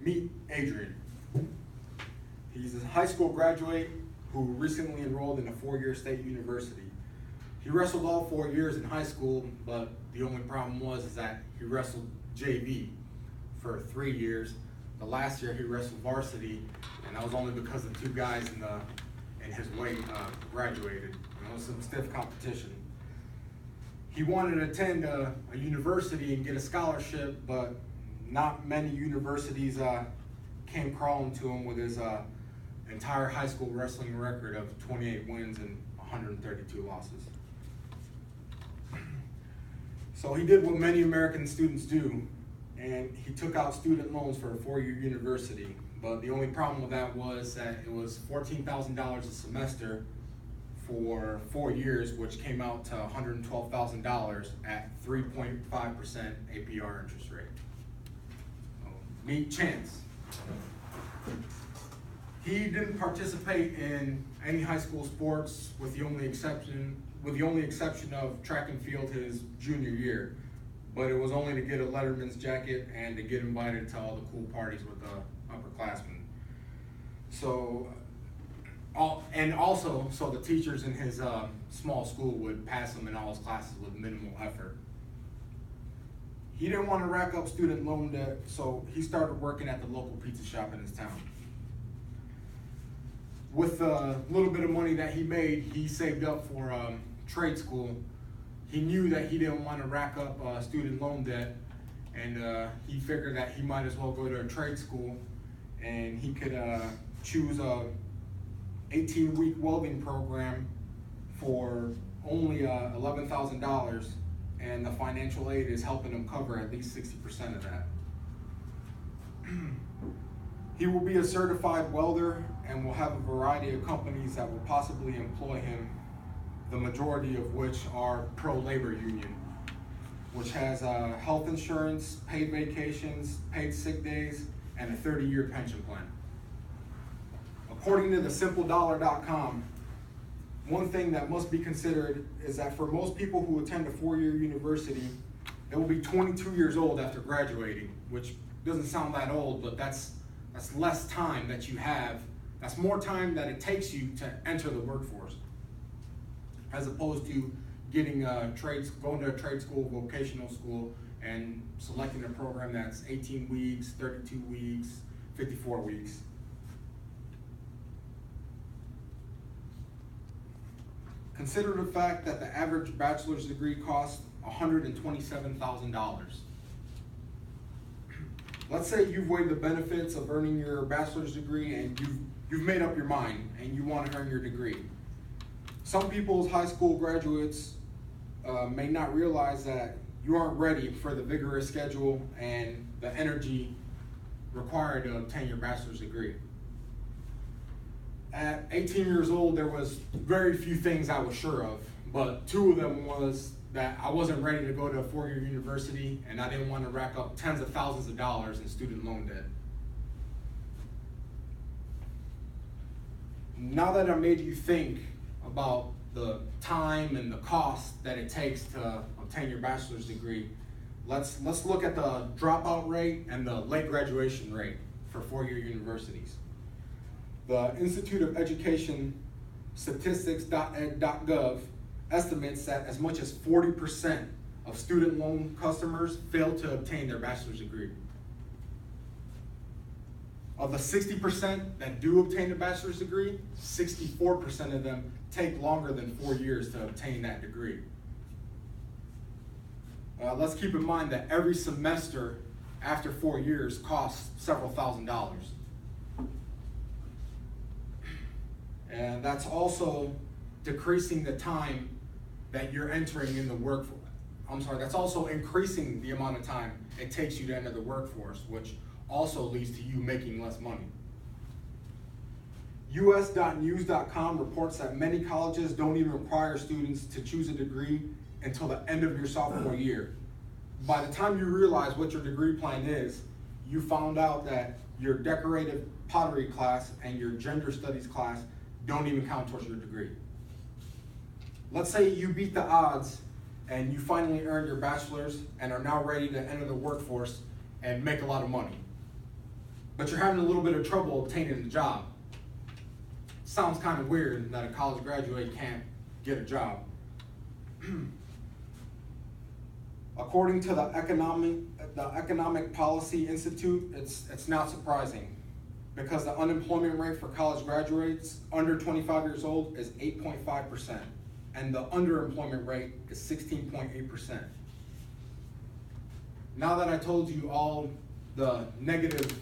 Meet Adrian. He's a high school graduate who recently enrolled in a 4-year state university. He wrestled all 4 years in high school, but the only problem was that he wrestled JV for 3 years. The last year he wrestled varsity, and that was only because the 2 guys in his weight graduated. It was some stiff competition. He wanted to attend a university and get a scholarship, but not many universities came crawling to him with his entire high school wrestling record of 28 wins and 132 losses. So he did what many American students do, and he took out student loans for a 4-year university. But the only problem with that was that it was $14,000 a semester for 4 years, which came out to $112,000 at 3.5% APR interest rate. Meet Chance. He didn't participate in any high school sports with the only exception of track and field his junior year. But it was only to get a letterman's jacket and to get invited to all the cool parties with the upperclassmen. So the teachers in his small school would pass him in all his classes with minimal effort. He didn't want to rack up student loan debt, so he started working at the local pizza shop in his town. With a little bit of money that he made, he saved up for trade school. He knew that he didn't want to rack up student loan debt, and he figured that he might as well go to a trade school, and he could choose a 18-week welding program for only $11,000, and the financial aid is helping him cover at least 60% of that. He will be a certified welder and will have a variety of companies that will possibly employ him, the majority of which are pro-labor union, which has health insurance, paid vacations, paid sick days, and a 30-year pension plan. According to thesimpledollar.com, one thing that must be considered is that for most people who attend a 4-year university, they will be 22 years old after graduating, which doesn't sound that old, but that's less time that you have. That's more time that it takes you to enter the workforce, as opposed to getting going to a trade school, vocational school, and selecting a program that's 18 weeks, 32 weeks, 54 weeks. Consider the fact that the average bachelor's degree costs $127,000. Let's say you've weighed the benefits of earning your bachelor's degree and you've made up your mind and you want to earn your degree. Some people's high school graduates may not realize that you aren't ready for the vigorous schedule and the energy required to obtain your bachelor's degree. At 18 years old, there was very few things I was sure of, but 2 of them was that I wasn't ready to go to a 4-year university, and I didn't want to rack up tens of thousands of dollars in student loan debt. Now that I made you think about the time and the cost that it takes to obtain your bachelor's degree, let's look at the dropout rate and the late graduation rate for 4-year universities. The Institute of Education Statistics.ed.gov estimates that as much as 40% of student loan customers fail to obtain their bachelor's degree. Of the 60% that do obtain a bachelor's degree, 64% of them take longer than 4 years to obtain that degree. Let's keep in mind that every semester after 4 years costs several $1,000s. And that's also decreasing the time that you're entering in the workforce. That's also increasing the amount of time it takes you to enter the workforce, which also leads to you making less money. US.news.com reports that many colleges don't even require students to choose a degree until the end of your sophomore year. By the time you realize what your degree plan is, you found out that your decorative pottery class and your gender studies class don't even count towards your degree. Let's say you beat the odds and you finally earned your bachelor's and are now ready to enter the workforce and make a lot of money. but you're having a little bit of trouble obtaining a job. Sounds kind of weird that a college graduate can't get a job. According to the Economic Policy Institute, it's not surprising, because the unemployment rate for college graduates under 25 years old is 8.5%, and the underemployment rate is 16.8%. Now that I told you all the negative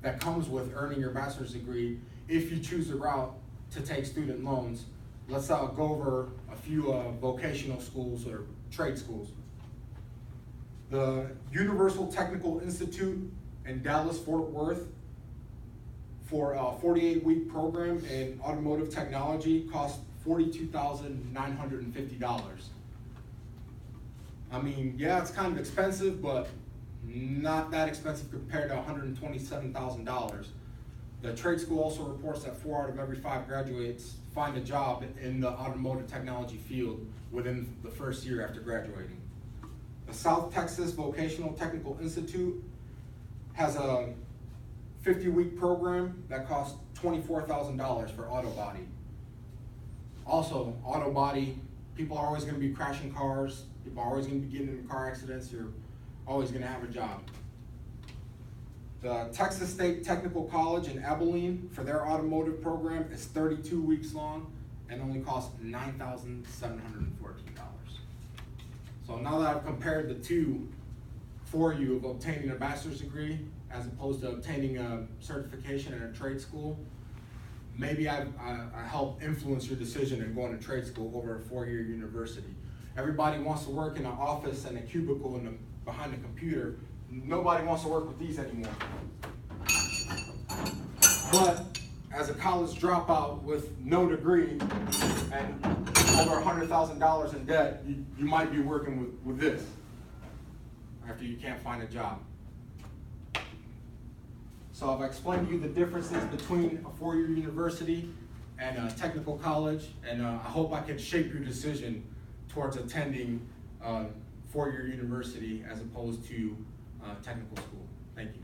that comes with earning your bachelor's degree, if you choose the route to take student loans, let's go over a few vocational schools or trade schools. The Universal Technical Institute in Dallas-Fort Worth, for a 48-week program in automotive technology, costs $42,950. I mean, yeah, it's kind of expensive, but not that expensive compared to $127,000. The trade school also reports that 4 out of every 5 graduates find a job in the automotive technology field within the first year after graduating. The South Texas Vocational Technical Institute has a 50-week program that costs $24,000 for auto body. Also, auto body, people are always going to be crashing cars, people are always going to be getting into car accidents, you're always going to have a job. The Texas State Technical College in Abilene, for their automotive program, is 32 weeks long and only costs $9,714. So now that I've compared the two for you of obtaining a bachelor's degree as opposed to obtaining a certification in a trade school, maybe I help influence your decision in going to trade school over a 4-year university. Everybody wants to work in an office and a cubicle behind a computer. Nobody wants to work with these anymore. But as a college dropout with no degree and over $100,000 in debt, you might be working with this after you can't find a job. So I've explained to you the differences between a 4-year university and a technical college, and I hope I can shape your decision towards attending a 4-year university as opposed to technical school. Thank you.